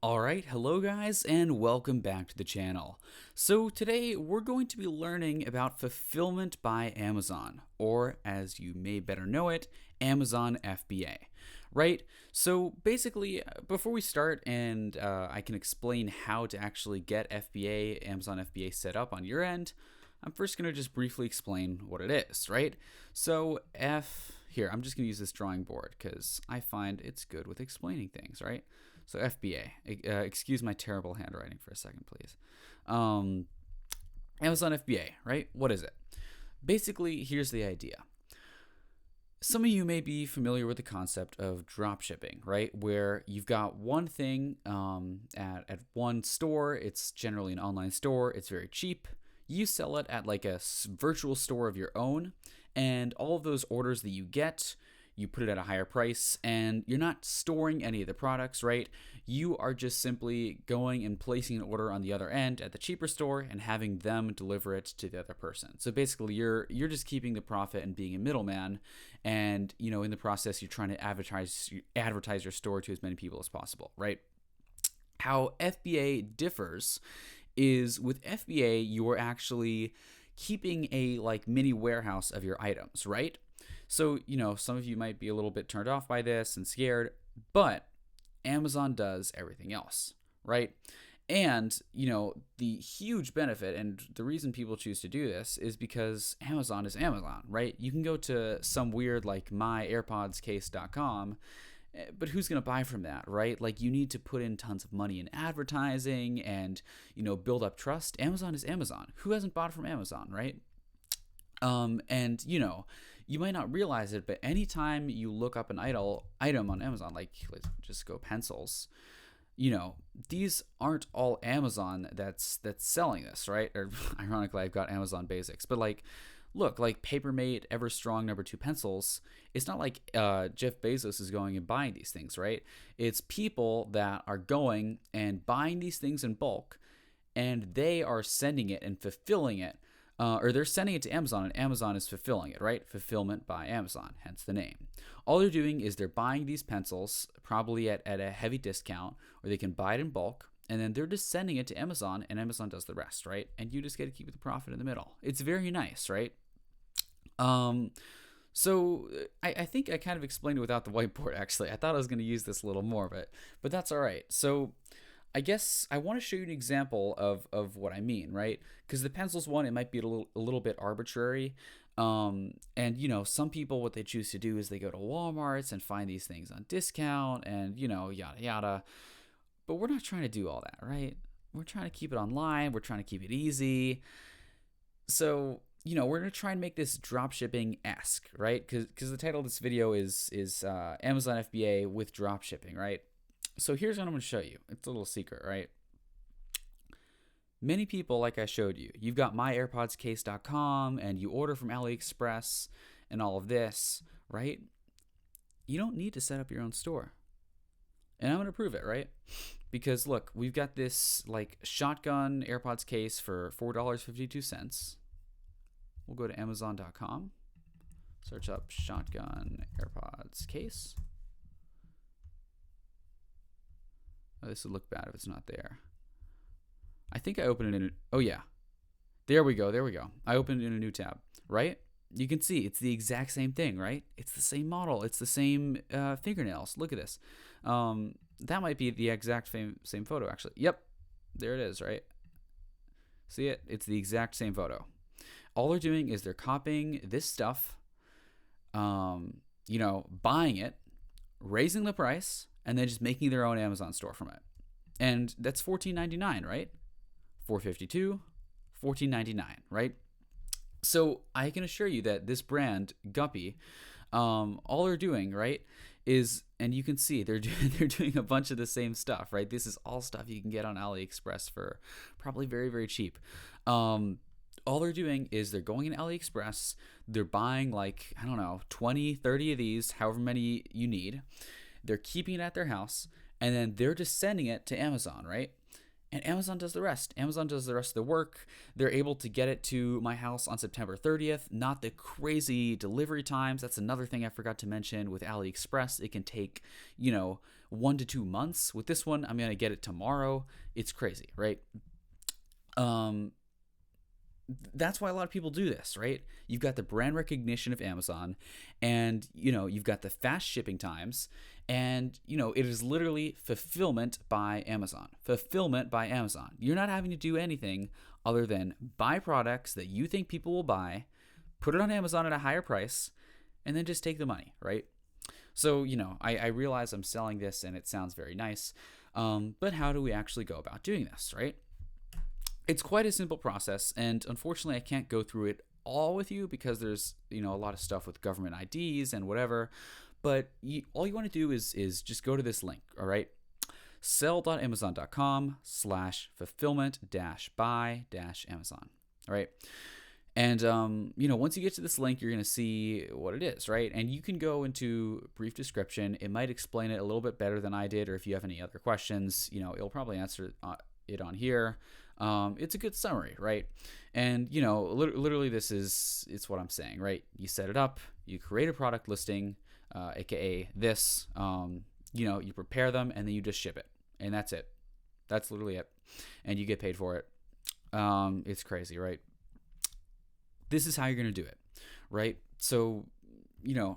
Alright, hello guys, and welcome back to the channel. So today we're going to be learning about fulfillment by Amazon, or as you may better know it, Amazon FBA. Right? So basically, before we start and I can explain how to actually get FBA, Amazon FBA set up on your end, I'm first going to just briefly explain what it is, right? So here, I'm just going to use this drawing board because I find it's good with explaining things, right? So FBA, excuse my terrible handwriting for a second, please. Amazon FBA, right? What is it? Basically, here's the idea. Some of you may be familiar with the concept of drop shipping, right? Where you've got one thing at one store. It's generally an online store. It's very cheap. You sell it at like a virtual store of your own, and all of those orders that you get, you put it at a higher price, and you're not storing any of the products, right? You are just simply going and placing an order on the other end at the cheaper store and having them deliver it to the other person. So basically, you're just keeping the profit and being a middleman, and in the process, you're trying to advertise your store to as many people as possible, right? How FBA differs is with FBA, you're actually keeping a like mini warehouse of your items, right? So, some of you might be a little bit turned off by this and scared, but Amazon does everything else, right? And, the huge benefit and the reason people choose to do this is because Amazon is Amazon, right? You can go to some weird like myairpodscase.com, but who's going to buy from that, right? Like you need to put in tons of money in advertising and, build up trust. Amazon is Amazon. Who hasn't bought from Amazon, right? And you might not realize it, but anytime you look up an item on Amazon, like let's just go pencils, these aren't all Amazon that's selling this, right? Or ironically, I've got Amazon Basics, but like, look, like Papermate Everstrong #2 pencils, it's not like Jeff Bezos is going and buying these things, right? It's people that are going and buying these things in bulk, and they are sending it and fulfilling it. Or they're sending it to Amazon, and Amazon is fulfilling it, right? Fulfillment by Amazon, hence the name. All they're doing is they're buying these pencils, probably at a heavy discount, or they can buy it in bulk, and then they're just sending it to Amazon, and Amazon does the rest, right? And you just get to keep the profit in the middle. It's very nice, right? So I think I kind of explained it without the whiteboard, actually. I thought I was going to use this a little more, but that's all right. So I guess I want to show you an example of what I mean, right? Because the pencils one, it might be a little bit arbitrary. And, some people, what they choose to do is they go to Walmarts and find these things on discount and, yada, yada. But we're not trying to do all that, right? We're trying to keep it online. We're trying to keep it easy. So, we're going to try and make this drop shipping-esque, right? Because the title of this video is Amazon FBA with drop shipping, right? So here's what I'm going to show you. It's a little secret, right? Many people, like I showed you, you've got myairpodscase.com and you order from AliExpress and all of this, right? You don't need to set up your own store. And I'm going to prove it, right? Because look, we've got this like shotgun AirPods case for $4.52. We'll go to Amazon.com, search up shotgun AirPods case. Oh, this would look bad if it's not there. I think I opened it in. Oh yeah, there we go. I opened it in a new tab, right? You can see it's the exact same thing, right? It's the same model. It's the same fingernails. Look at this. That might be the exact same photo, actually. Yep, there it is, right? See it? It's the exact same photo. All they're doing is they're copying this stuff, buying it, raising the price, and then just making their own Amazon store from it. And that's $14.99, right? $4.52, $14.99, right? So I can assure you that this brand, Guppy, all they're doing, right, is, and you can see they're doing a bunch of the same stuff, right? This is all stuff you can get on AliExpress for probably very, very cheap. All they're doing is they're going in AliExpress, they're buying like, 20, 30 of these, however many you need. They're keeping it at their house, and then they're just sending it to Amazon, right? And Amazon does the rest. Amazon does the rest of the work. They're able to get it to my house on September 30th. Not the crazy delivery times. That's another thing I forgot to mention with AliExpress. It can take, 1 to 2 months. With this one, I'm going to get it tomorrow. It's crazy, right? Um, that's why a lot of people do this, right? You've got the brand recognition of Amazon, and you've got the fast shipping times, and it is literally fulfillment by Amazon. Fulfillment by Amazon. You're not having to do anything other than buy products that you think people will buy, put it on Amazon at a higher price, and then just take the money, right? So, I realize I'm selling this and it sounds very nice, but how do we actually go about doing this, right? It's quite a simple process, and unfortunately I can't go through it all with you because there's a lot of stuff with government IDs and whatever, but all you want to do is just go to this link, all right? sell.amazon.com/fulfillment-by-Amazon, all right? And once you get to this link, you're going to see what it is, right? And you can go into brief description. It might explain it a little bit better than I did, or if you have any other questions, it'll probably answer it on here. It's a good summary, right? And literally it's what I'm saying, right? You set it up, you create a product listing, aka this, you prepare them, and then you just ship it, and that's it. That's literally it, and you get paid for it. It's crazy, right? This is how you're gonna do it, right? So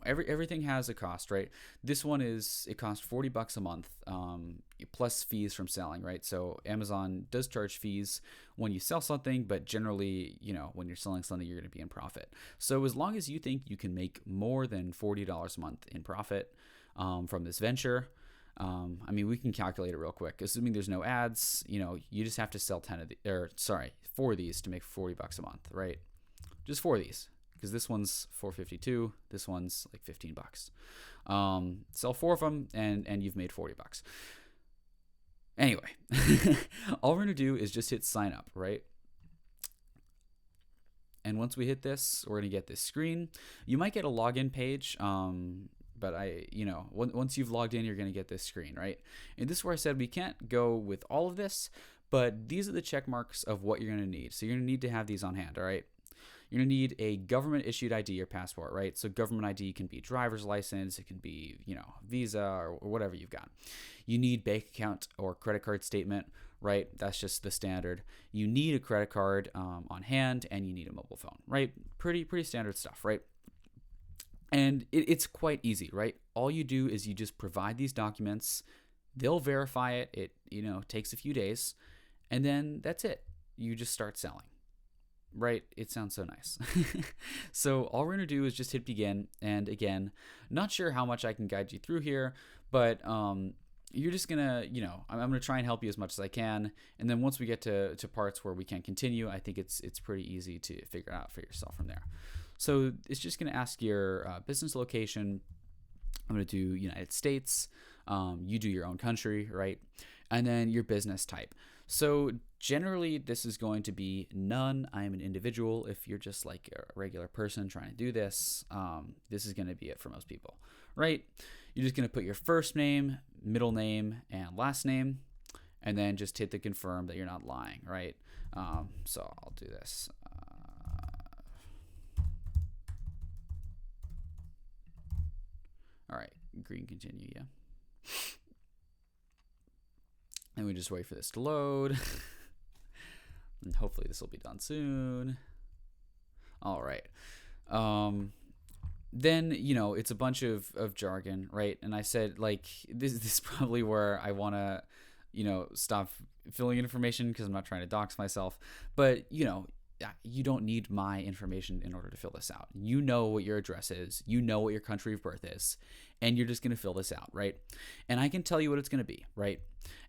everything has a cost, right? This one it costs $40 a month, plus fees from selling, right? So Amazon does charge fees when you sell something, but generally, when you're selling something, you're going to be in profit. So as long as you think you can make more than $40 a month in profit from this venture, we can calculate it real quick. Assuming there's no ads, you just have to sell 4 of these to make $40 a month, right? Just 4 of these. Because this one's $4.52, this one's like $15. Sell 4 of them, and you've made $40. Anyway, all we're gonna do is just hit sign up, right? And once we hit this, we're gonna get this screen. You might get a login page, but once you've logged in, you're gonna get this screen, right? And this is where I said we can't go with all of this, but these are the check marks of what you're gonna need. So you're gonna need to have these on hand, all right? You're going to need a government-issued ID or passport, right? So government ID can be driver's license, it can be, Visa or whatever you've got. You need bank account or credit card statement, right? That's just the standard. You need a credit card on hand, and you need a mobile phone, right? Pretty standard stuff, right? And it's quite easy, right? All you do is you just provide these documents. They'll verify it. It, takes a few days, and then that's it. You just start selling. Right? It sounds so nice. So all we're going to do is just hit begin. And again, not sure how much I can guide you through here, but you're just going to, I'm going to try and help you as much as I can. And then once we get to parts where we can continue, I think it's pretty easy to figure out for yourself from there. So it's just going to ask your business location. I'm going to do United States. You do your own country, right? And then your business type. So generally, this is going to be none. I am an individual. If you're just like a regular person trying to do this, this is going to be it for most people, right? You're just going to put your first name, middle name, and last name, and then just hit the confirm that you're not lying, right? So I'll do this. All right, green continue, yeah. And we just wait for this to load. And hopefully this will be done soon. All right. Then, it's a bunch of jargon, right? And I said, this is probably where I want to, stop filling in information because I'm not trying to dox myself. But, you don't need my information in order to fill this out. You know what your address is. You know what your country of birth is. And you're just going to fill this out, right? And I can tell you what it's going to be, right?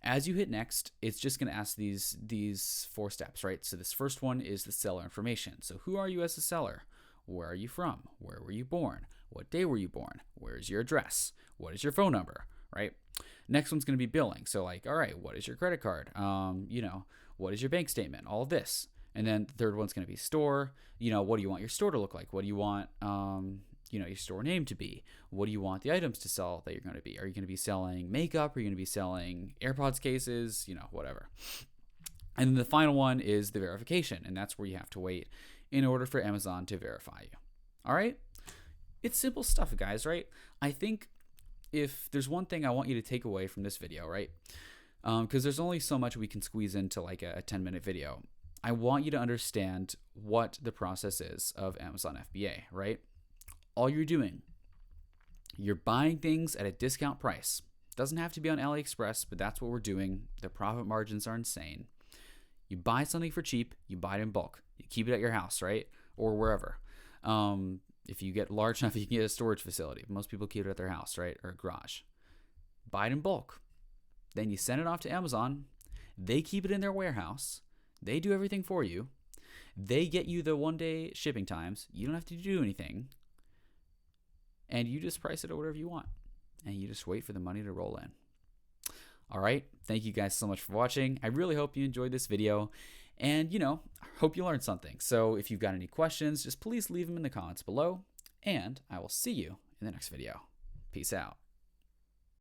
As you hit next, it's just going to ask these 4 steps, right? So this first one is the seller information. So who are you as a seller? Where are you from? Where were you born? What day were you born? Where's your address? What is your phone number, right? Next one's going to be billing. So all right, what is your credit card? What is your bank statement? All of this. And then the third one's going to be store. What do you want your store to look like? What do you want, your store name to be? What do you want the items to sell that you're going to be? Are you going to be selling makeup? Are you going to be selling AirPods cases? Whatever. And then the final one is the verification. And that's where you have to wait in order for Amazon to verify you. All right? It's simple stuff, guys, right? I think if there's one thing I want you to take away from this video, right? Because there's only so much we can squeeze into like a 10-minute video. I want you to understand what the process is of Amazon FBA, right? All you're doing, you're buying things at a discount price. Doesn't have to be on AliExpress, but that's what we're doing. The profit margins are insane. You buy something for cheap, you buy it in bulk. You keep it at your house, right? Or wherever. If you get large enough, you can get a storage facility. Most people keep it at their house, right? Or a garage. Buy it in bulk. Then you send it off to Amazon. They keep it in their warehouse. They do everything for you. They get you the 1-day shipping times. You don't have to do anything. And you just price it at whatever you want. And you just wait for the money to roll in. All right. Thank you guys so much for watching. I really hope you enjoyed this video. And, hope you learned something. So if you've got any questions, just please leave them in the comments below. And I will see you in the next video. Peace out.